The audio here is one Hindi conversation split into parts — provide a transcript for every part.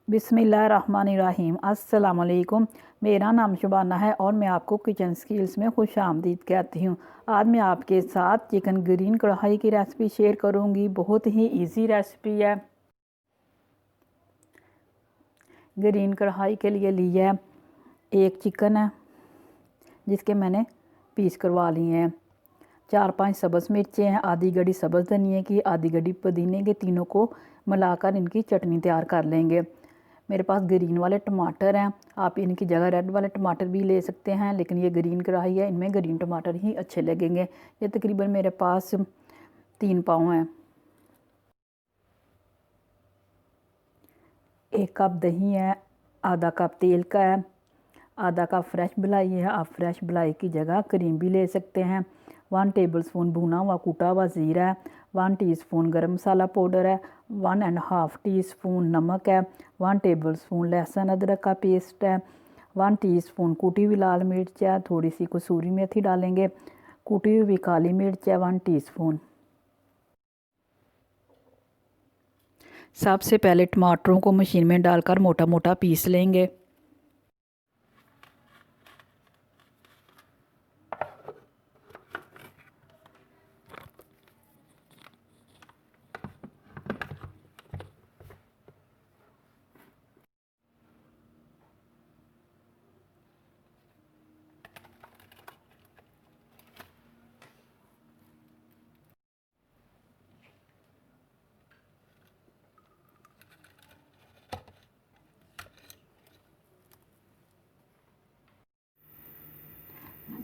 बिस्मिल्लाहिर्रहमानिर्रहीम। अस्सलाम वालेकुम। मेरा नाम शुबाना है और मैं आपको किचन स्किल्स में खुश आमदीद कहती हूँ। आज मैं आपके साथ चिकन ग्रीन कढ़ाई की रेसिपी शेयर करूँगी। बहुत ही इजी रेसिपी है। ग्रीन कढ़ाई के लिए लिया है एक चिकन है जिसके मैंने पीस करवा लिए हैं। 4-5 सब्ज़ मिर्चें हैं, आधी गड्डी सब्ज़ धनिए की, आधी गड्डी पुदीने के, तीनों को मिलाकर इनकी चटनी तैयार कर लेंगे। मेरे पास ग्रीन वाले टमाटर हैं, आप इनकी जगह रेड वाले टमाटर भी ले सकते हैं, लेकिन ये ग्रीन कढ़ाई है, इनमें ग्रीन टमाटर ही अच्छे लगेंगे। ये तकरीबन मेरे पास 3 पाव हैं। 1 कप दही है, आधा कप तेल का है, आधा कप फ्रेश मलाई है। आप फ्रेश मलाई की जगह क्रीम भी ले सकते हैं। 1 टेबलस्पून भुना हुआ कूटा हुआ ज़ीरा है, 1 टीस्पून गरम मसाला पाउडर है, 1.5 टीस्पून नमक है, 1 टेबलस्पून लहसुन अदरक का पेस्ट है, 1 टीस्पून कूटी हुई लाल मिर्च है, थोड़ी सी कसूरी मेथी डालेंगे, कूटी हुई काली मिर्च है 1 टीस्पून। सबसे पहले टमाटरों को मशीन में डालकर मोटा मोटा पीस लेंगे।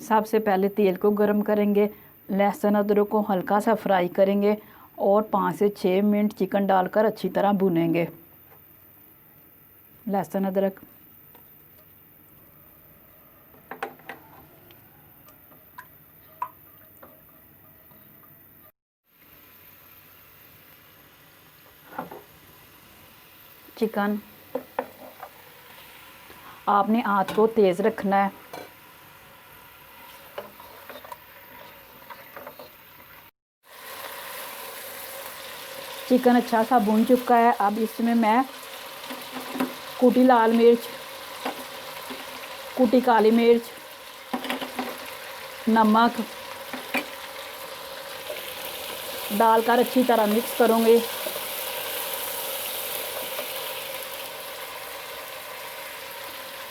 सबसे पहले तेल को गरम करेंगे, लहसुन अदरक को हल्का सा फ्राई करेंगे और 5 से 6 मिनट चिकन डालकर अच्छी तरह भुनेंगे। लहसुन अदरक, चिकन, आपने आंच को तेज़ रखना है। चिकन अच्छा सा भुन चुका है। अब इसमें मैं कूटी लाल मिर्च, कूटी काली मिर्च, नमक डालकर अच्छी तरह मिक्स करूँगी।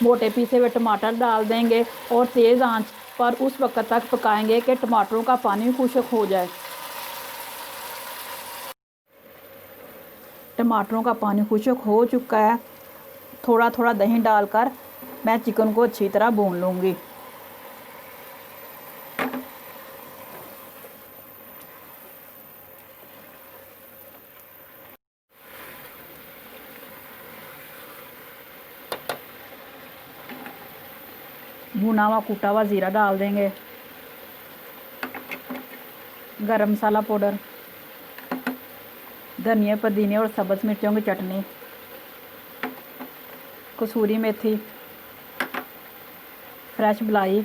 मोटे पीसे हुए टमाटर डाल देंगे और तेज़ आंच पर उस वक्त तक पकाएंगे कि टमाटरों का पानी खुश्क हो जाए। टमाटरों का पानी खुश्क हो चुका है। थोड़ा थोड़ा दही डालकर मैं चिकन को अच्छी तरह भून लूँगी। भुना हुआ कूटा हुआ ज़ीरा डाल देंगे, गरम मसाला पाउडर, धनिया पुदीने और सब्ज़ मिर्चों की चटनी, कसूरी मेथी, फ्रेश मलाई।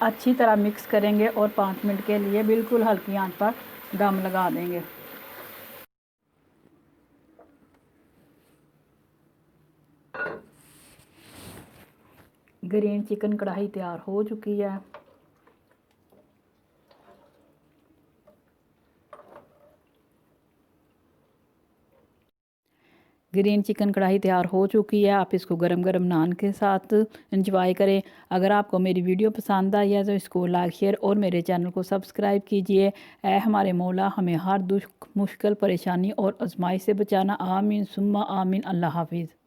अच्छी तरह मिक्स करेंगे और 5 मिनट के लिए बिल्कुल हल्की आंच पर दम लगा देंगे। ग्रीन चिकन कढ़ाई तैयार हो चुकी है। ग्रीन चिकन कढ़ाई तैयार हो चुकी है। आप इसको गरम गरम नान के साथ एंजॉय करें। अगर आपको मेरी वीडियो पसंद आई है तो इसको लाइक शेयर और मेरे चैनल को सब्सक्राइब कीजिए। ऐ हमारे मौला हमें हर दुख मुश्किल परेशानी और आजमाइश से बचाना। आमीन सुम्मा आमीन। अल्लाह हाफिज़।